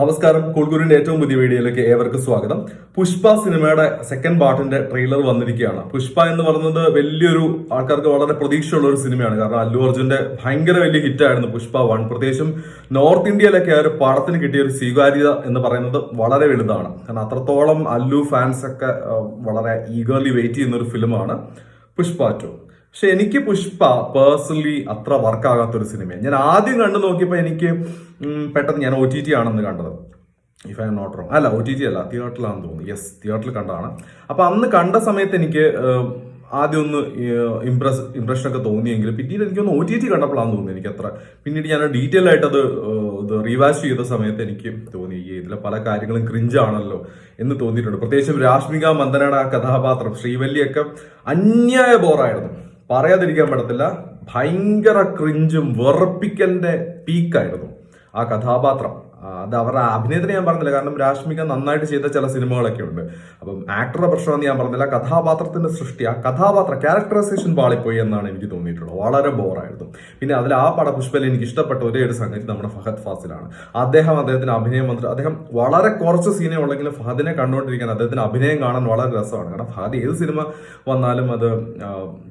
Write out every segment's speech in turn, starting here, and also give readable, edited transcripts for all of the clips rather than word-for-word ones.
നമസ്കാരം. കൂൾഗുരുവിന്റെ ഏറ്റവും പുതിയ വീഡിയോയിലേക്ക് ഏവർക്കും സ്വാഗതം. പുഷ്പ സിനിമയുടെ സെക്കൻഡ് പാർട്ടിന്റെ ട്രെയിലർ വന്നിരിക്കുകയാണ്. പുഷ്പ എന്ന് പറയുന്നത് വലിയൊരു ആൾക്കാർക്ക് വളരെ പ്രതീക്ഷയുള്ള ഒരു സിനിമയാണ്. കാരണം അല്ലു അർജുന്റെ ഭയങ്കര വലിയ ഹിറ്റായിരുന്നു പുഷ്പ 1. പ്രത്യേകിച്ചും നോർത്ത് ഇന്ത്യയിലൊക്കെ ആ ഒരു പടത്തിന് കിട്ടിയ ഒരു സ്വീകാര്യത എന്ന് പറയുന്നത് വളരെ വലുതാണ്. കാരണം അത്രത്തോളം അല്ലു ഫാൻസ് ഒക്കെ വളരെ ഈഗർലി വെയിറ്റ് ചെയ്യുന്ന ഒരു ഫിലിമാണ് പുഷ്പ 2. പക്ഷെ എനിക്ക് പുഷ്പ പേഴ്സണലി അത്ര വർക്കാകാത്തൊരു സിനിമയാണ്. ഞാൻ ആദ്യം കണ്ടു നോക്കിയപ്പോൾ എനിക്ക് പെട്ടെന്ന് ഞാൻ OTT ആണെന്ന് കണ്ടത്, if I am not wrong. അല്ല, OTT അല്ല, തിയേറ്ററിലാണെന്ന് തോന്നുന്നു. യെസ്, തിയേറ്ററിൽ കണ്ടതാണ്. അപ്പൊ അന്ന് കണ്ട സമയത്ത് എനിക്ക് ആദ്യം ഒന്ന് ഇംപ്രഷനൊക്കെ തോന്നിയെങ്കിലും പിന്നീട് എനിക്കൊന്ന് OTT കണ്ടപ്പോഴാണ് തോന്നുന്നത് എനിക്ക് അത്ര. പിന്നീട് ഞാൻ ഡീറ്റെയിൽ ആയിട്ട് അത് റീവാച്ച് ചെയ്ത സമയത്ത് എനിക്ക് തോന്നി ഇതിലെ പല കാര്യങ്ങളും ക്രിഞ്ചാണല്ലോ എന്ന് തോന്നിയിട്ടുണ്ട്. പ്രത്യേകിച്ചും രാഷ്മിക മന്ദനയുടെ ആ കഥാപാത്രം ശ്രീവല്ലിയൊക്കെ അന്യായ ബോറായിരുന്നു, പറയാതിരിക്കാൻ പറ്റത്തില്ല. ഭയങ്കര ക്രിഞ്ചും വെറുപ്പിക്കലിന്റെ പീക്കായിരുന്നു ആ കഥാപാത്രം. അത് അവരുടെ അഭിനയത്തിന് ഞാൻ പറഞ്ഞില്ല, കാരണം രാഷ്മിക നന്നായിട്ട് ചെയ്ത ചില സിനിമകളൊക്കെ ഉണ്ട്. അപ്പം ആക്ടറുടെ പ്രശ്നമെന്ന് ഞാൻ പറഞ്ഞില്ല, കഥാപാത്രത്തിന്റെ സൃഷ്ടി, ആ കഥാപാത്ര ക്യാരക്ടറൈസേഷൻ പാളിപ്പോയി എന്നാണ് എനിക്ക് തോന്നിയിട്ടുള്ളത്. വളരെ ബോറായിരുന്നു. പിന്നെ അതിൽ ആ പുഷ്പയിൽ എനിക്ക് ഇഷ്ടപ്പെട്ട ഒരേ ഒരു സംഗതി നമ്മുടെ ഫഹദ് ഫാസിലാണ്. അദ്ദേഹത്തിന് അഭിനയം വന്നിട്ട് അദ്ദേഹം വളരെ കുറച്ച് സീനേ ഉള്ളെങ്കിലും ഫഹദിനെ കണ്ടുകൊണ്ടിരിക്കാൻ അദ്ദേഹത്തിന് അഭിനയം കാണാൻ വളരെ രസമാണ്. കാരണം ഫഹദ് ഏത് സിനിമ വന്നാലും അത്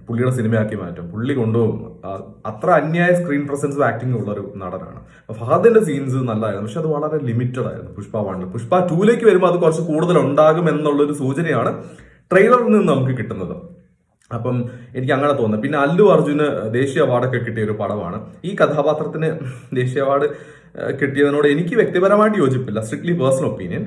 പുള്ളിയുടെ സിനിമയാക്കി മാറ്റും, പുള്ളി കൊണ്ടുപോകും. അത്ര അന്യായ സ്ക്രീൻ പ്രസൻസും ആക്ടിംഗും ഉള്ള ഒരു നടനാണ്. ഫഹദിന്റെ സീൻസ് നല്ലതായിരുന്നു, പക്ഷെ അത് വളരെ ലിമിറ്റഡ് ആയിരുന്നു പുഷ്പ 1. പുഷ്പ 2ലേക്ക് വരുമ്പോൾ അത് കുറച്ച് കൂടുതൽ ഉണ്ടാകും എന്നുള്ളൊരു സൂചനയാണ് ട്രെയിലറിൽ നിന്ന് നമുക്ക് കിട്ടുന്നത്. അപ്പം എനിക്ക് അങ്ങനെ തോന്നുന്നു. പിന്നെ അല്ലു അർജുന് ദേശീയ അവാർഡൊക്കെ കിട്ടിയ ഒരു പടമാണ്. ഈ കഥാപാത്രത്തിന് ദേശീയ അവാർഡ് കിട്ടിയതിനോട് എനിക്ക് വ്യക്തിപരമായിട്ട് യോജിപ്പില്ല, സ്ട്രിക്ട്ലി പേഴ്സണൽ ഒപ്പീനിയൻ.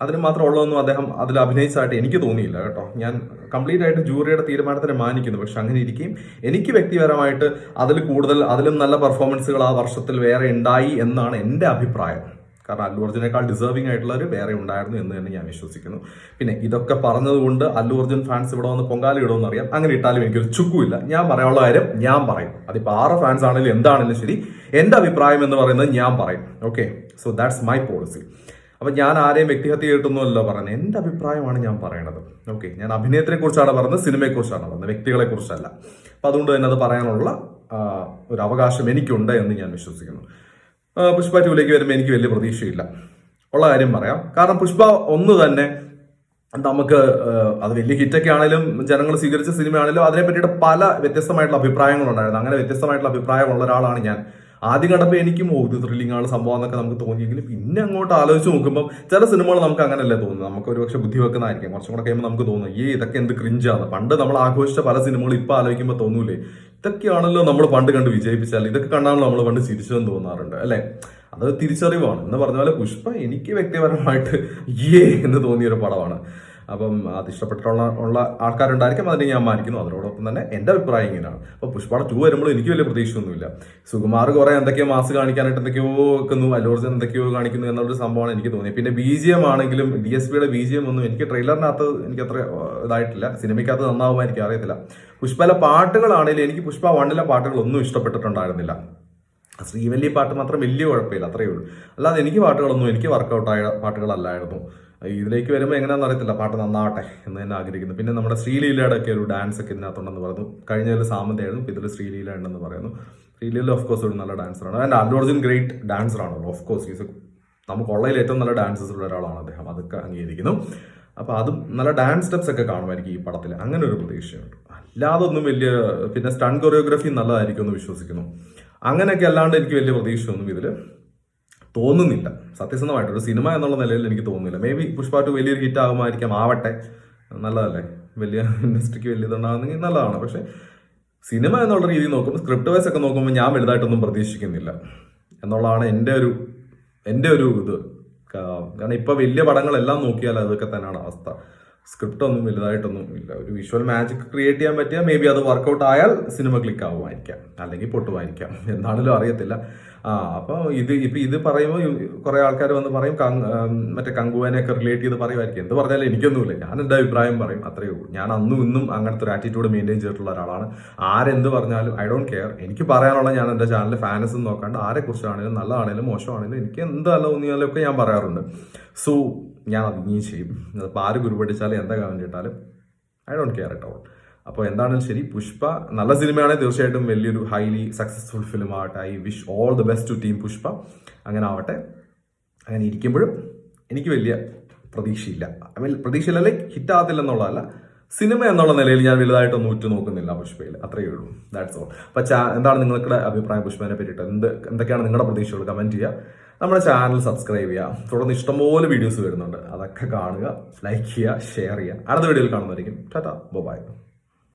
അതിന് മാത്രം ഉള്ളതൊന്നും അദ്ദേഹം അതിൽ അഭിനയിച്ചതായിട്ട് എനിക്ക് തോന്നിയില്ല കേട്ടോ. ഞാൻ കംപ്ലീറ്റ് ആയിട്ട് ജൂറിയുടെ തീരുമാനത്തിനെ മാനിക്കുന്നു. പക്ഷെ അങ്ങനെ ഇരിക്കുകയും എനിക്ക് വ്യക്തിപരമായിട്ട് അതിലും നല്ല പെർഫോമൻസുകൾ ആ വർഷത്തിൽ വേറെ ഉണ്ടായി എന്നാണ് എൻ്റെ അഭിപ്രായം. കാരണം അല്ലു അർജുനേക്കാൾ ഡിസേർവിംഗ് ആയിട്ടുള്ളവർ വേറെ ഉണ്ടായിരുന്നു എന്ന് തന്നെ ഞാൻ വിശ്വസിക്കുന്നു. പിന്നെ ഇതൊക്കെ പറഞ്ഞതുകൊണ്ട് അല്ലു അർജുൻ ഫാൻസ് ഇവിടെ വന്ന് പൊങ്കാല ഇടുമെന്ന് അറിയാം. അങ്ങനെ ഇട്ടാലും എനിക്കൊരു ചുക്കുമില്ല. ഞാൻ പറയാനുള്ള കാര്യം ഞാൻ പറയും. അതിപ്പോൾ 6 ഫാൻസ് ആണെങ്കിലും എന്താണെങ്കിലും ശരി, എൻ്റെ അഭിപ്രായം എന്ന് പറയുന്നത് ഞാൻ പറയും. Okay, so that's my policy. അപ്പൊ ഞാൻ ആരെയും വ്യക്തിഹത്യ കേട്ടൊന്നുമല്ലോ പറയുന്നത്, എൻ്റെ അഭിപ്രായമാണ് ഞാൻ പറയണത്. ഓക്കെ, ഞാൻ അഭിനയത്തിനെ കുറിച്ചാണ് പറയുന്നത്, സിനിമയെ കുറിച്ചാണ് പറയുന്നത്, വ്യക്തികളെ കുറിച്ചല്ല. അപ്പൊ അതുകൊണ്ട് തന്നെ അത് പറയാനുള്ള ഒരു അവകാശം എനിക്കുണ്ട് എന്ന് ഞാൻ വിശ്വസിക്കുന്നു. പുഷ്പ 2ലേക്ക് വരുമ്പോൾ എനിക്ക് വലിയ പ്രതീക്ഷയില്ല, ഉള്ള കാര്യം പറയാം. കാരണം പുഷ്പ 1 തന്നെ നമുക്ക് അത് വലിയ ഹിറ്റൊക്കെ ആണെങ്കിലും ജനങ്ങൾ സ്വീകരിച്ച സിനിമയാണെങ്കിലും അതിനെ പറ്റിയിട്ട് പല വ്യത്യസ്തമായിട്ടുള്ള അഭിപ്രായങ്ങളുണ്ടായിരുന്നു. അങ്ങനെ വ്യത്യസ്തമായിട്ടുള്ള അഭിപ്രായമുള്ള ഒരാളാണ് ഞാൻ. ആദ്യം കണ്ടപ്പോൾ എനിക്കും ഇത് ത്രില്ലിംഗ് ആണ് സംഭവം എന്നൊക്കെ നമുക്ക് തോന്നിയെങ്കിലും പിന്നെ അങ്ങോട്ട് ആലോചിച്ച് നോക്കുമ്പോൾ ചില സിനിമകൾ നമുക്ക് അങ്ങനെയല്ലേ തോന്നുന്നത്. നമുക്ക് ഒരുപക്ഷെ ബുദ്ധി വെക്കുന്നതായിരിക്കും. കുറച്ചും കൂടെ കഴിയുമ്പോൾ നമുക്ക് തോന്നും ഇതൊക്കെ എന്ത് ക്രിഞ്ചാണ്. പണ്ട് നമ്മൾ ആഘോഷിച്ച പല സിനിമകളും ഇപ്പൊ ആലോചിക്കുമ്പോൾ തോന്നൂലേ ഇതൊക്കെയാണല്ലോ നമ്മൾ പണ്ട് കണ്ട് വിജയിപ്പിച്ചാൽ, ഇതൊക്കെ കണ്ടാണല്ലോ നമ്മൾ പണ്ട് ചിരിച്ചതെന്ന് തോന്നാറുണ്ട് അല്ലെ. അത് തിരിച്ചറിവാണ്. എന്ന് പറഞ്ഞ പോലെ പുഷ്പ എനിക്ക് വ്യക്തിപരമായിട്ട് എന്ന് തോന്നിയൊരു പടമാണ്. അപ്പം അത് ഇഷ്ടപ്പെട്ടിട്ടുള്ള ആൾക്കാരുണ്ടായിരിക്കും, അതിനെ ഞാൻ മാനിക്കുന്നു. അതിനോടൊപ്പം തന്നെ എൻ്റെ അഭിപ്രായം ഇങ്ങനെയാണ്. അപ്പൊ പുഷ്പ 2 വരുമ്പോൾ എനിക്ക് വലിയ പ്രതീക്ഷയൊന്നുമില്ല. സുകുമാർ കുറെ എന്തൊക്കെയോ മാസ് കാണിക്കാനായിട്ട് എന്തൊക്കെയോ വെക്കുന്നു, അല്ലു അർജുൻ എന്തൊക്കെയോ കാണിക്കുന്നു എന്നുള്ളൊരു സംഭവമാണ് എനിക്ക് തോന്നിയത്. പിന്നെ BGM ആണെങ്കിലും DSPയുടെ BGM ഒന്നും എനിക്ക് ട്രെയിലറിനകത്ത് എനിക്ക് അത്ര ഇതായിട്ടില്ല. സിനിമയ്ക്കകത്ത് നന്നാവുമ്പോൾ എനിക്ക് അറിയത്തില്ല. പുഷ്പയിലെ പാട്ടുകളാണെങ്കിലും എനിക്ക് പുഷ്പ 1ലെ പാട്ടുകളൊന്നും ഇഷ്ടപ്പെട്ടിട്ടുണ്ടായിരുന്നില്ല. ശ്രീവല്ലി പാട്ട് മാത്രം വലിയ കുഴപ്പമില്ല, അത്രയേ ഉള്ളൂ. അല്ലാതെ എനിക്ക് പാട്ടുകളൊന്നും എനിക്ക് വർക്കൗട്ടായ പാട്ടുകളല്ലായിരുന്നു. ഇതിലേക്ക് വരുമ്പോൾ എങ്ങനെയാണെന്ന് അറിയത്തില്ല, പാട്ട് നന്നാവട്ടെ എന്ന് തന്നെ ആഗ്രഹിക്കുന്നു. പിന്നെ നമ്മുടെ ശ്രീലീലയുടെ ഒക്കെ ഒരു ഡാൻസ് ഒക്കെ ഇതിനകത്തുണ്ടെന്ന് പറഞ്ഞു. കഴിഞ്ഞതിൽ സാമന്തയായിരുന്നു, ഇതിൽ ശ്രീലീല ഉണ്ടെന്ന് പറയുന്നു. ശ്രീലീല ഓഫ് കോഴ്സ് ഒരു നല്ല ഡാൻസറാണ്. ആൻഡ് അല്ലു അർജുൻ ഗ്രേറ്റ് ഡാൻസറാണല്ലോ. ഓഫ് കോഴ്സ് നമുക്ക് ഉള്ളതിൽ ഏറ്റവും നല്ല ഡാൻസസ് ഉള്ള ഒരാളാണ് അദ്ദേഹം, അതൊക്കെ അംഗീകരിക്കുന്നു. അപ്പോൾ അതും നല്ല ഡാൻസ് സ്റ്റെപ്സ് ഒക്കെ കാണുമായിരിക്കും ഈ പടത്തിൽ, അങ്ങനെ ഒരു പ്രതീക്ഷയുണ്ട്. അല്ലാതെ ഒന്നും വലിയ, പിന്നെ സ്റ്റൺ കൊറിയോഗ്രാഫി നല്ലതായിരിക്കും എന്ന് വിശ്വസിക്കുന്നു. അങ്ങനെയൊക്കെ അല്ലാണ്ട് എനിക്ക് വലിയ പ്രതീക്ഷയൊന്നും ഇതിൽ തോന്നുന്നില്ല. സത്യസന്ധമായിട്ട് ഒരു സിനിമ എന്നുള്ള നിലയിൽ എനിക്ക് തോന്നുന്നില്ല. മേ ബി പുഷ്പ 2 വലിയൊരു ഹിറ്റ് ആകുമായിരിക്കാം, ആവട്ടെ, നല്ലതല്ലേ. വലിയ ഇൻഡസ്ട്രിക്ക് വലിയ ഇതുണ്ടാകുന്നെങ്കിൽ നല്ലതാണ്. പക്ഷെ സിനിമ എന്നുള്ള രീതി നോക്കുമ്പോൾ, സ്ക്രിപ്റ്റ് വൈസ് ഒക്കെ നോക്കുമ്പോൾ ഞാൻ വലുതായിട്ടൊന്നും പ്രതീക്ഷിക്കുന്നില്ല എന്നുള്ളതാണ് എൻ്റെ ഒരു ഇത്. കാരണം ഇപ്പൊ വലിയ പടങ്ങളെല്ലാം നോക്കിയാൽ അതൊക്കെ തന്നെയാണ് അവസ്ഥ. സ്ക്രിപ്റ്റ് ഒന്നും വലുതായിട്ടൊന്നും ഇല്ല. ഒരു വിഷ്വൽ മാജിക് ക്രിയേറ്റ് ചെയ്യാൻ പറ്റിയാൽ മേ ബി അത് വർക്കൗട്ട് ആയാൽ സിനിമ ക്ലിക്ക് ആവുമായിരിക്കാം, അല്ലെങ്കിൽ പൊട്ടുമായിരിക്കാം, എന്താണെങ്കിലും അറിയത്തില്ല. അപ്പോൾ ഇത് പറയുമ്പോൾ കുറെ ആൾക്കാർ വന്ന് പറയും മറ്റേ കങ്കുവനെയൊക്കെ റിലേറ്റ് ചെയ്ത് പറയുമായിരിക്കും. എന്ത് പറഞ്ഞാലും എനിക്കൊന്നുമില്ല, ഞാൻ എൻ്റെ അഭിപ്രായം പറയും, അത്രയേ ഉള്ളൂ. ഞാൻ അന്നും ഇന്നും അങ്ങനത്തെ ഒരു ആറ്റിറ്റ്യൂഡ് മെയിൻറ്റെയിൻ ചെയ്തിട്ടുള്ള ഒരാളാണ്. ആരെന്ത് പറഞ്ഞാലും ഐ ഡോണ്ട് കെയർ. എനിക്ക് പറയാനുള്ള, ഞാൻ എൻ്റെ ചാനലിൽ ഫാൻസും നോക്കാണ്ട് ആരെക്കുറിച്ചാണെങ്കിലും നല്ലതാണെങ്കിലും മോശമാണെങ്കിലും എനിക്ക് എന്ത് നല്ല തോന്നിയാലും ഒക്കെ ഞാൻ പറയാറുണ്ട്. സോ ഞാൻ അത് ഇനിയും ചെയ്യും. അതിപ്പോൾ ആര് കുരുപടിച്ചാലും എന്താ കമൻറ്റ് ഇട്ടാലും I don't care at all. അപ്പോൾ എന്താണെങ്കിലും ശരി, പുഷ്പ നല്ല സിനിമയാണെങ്കിൽ തീർച്ചയായിട്ടും വലിയൊരു ഹൈലി സക്സസ്ഫുൾ ഫിലിം ആവട്ടെ. I wish all the best to team Pushpa. അങ്ങനെ ആവട്ടെ. അങ്ങനെ ഇരിക്കുമ്പോഴും എനിക്ക് വലിയ പ്രതീക്ഷയില്ല. പ്രതീക്ഷയില്ല, ലൈക്ക് ഹിറ്റാകത്തില്ലെന്നുള്ളതല്ല, സിനിമ എന്നുള്ള നിലയിൽ ഞാൻ വലുതായിട്ടൊന്നും ഉറ്റുനോക്കുന്നില്ല പുഷ്പയിൽ. അത്രയേ ഉള്ളൂ. That's all. അപ്പൊ എന്താണ് നിങ്ങളുടെ അഭിപ്രായം പുഷ്പനെ പറ്റിയിട്ട്? എന്തൊക്കെയാണ് നിങ്ങളുടെ പ്രതീക്ഷകൾ? കമന്റ് ചെയ്യുക. നമ്മുടെ ചാനൽ സബ്സ്ക്രൈബ് ചെയ്യുക. തുടർന്ന് ഇഷ്ടംപോലെ വീഡിയോസ് വരുന്നുണ്ട്, അതൊക്കെ കാണുക, ലൈക്ക് ചെയ്യുക, ഷെയർ ചെയ്യുക. അടുത്ത വീഡിയോയിൽ കാണുന്നതായിരിക്കും. ടാറ്റാ, ബൈ.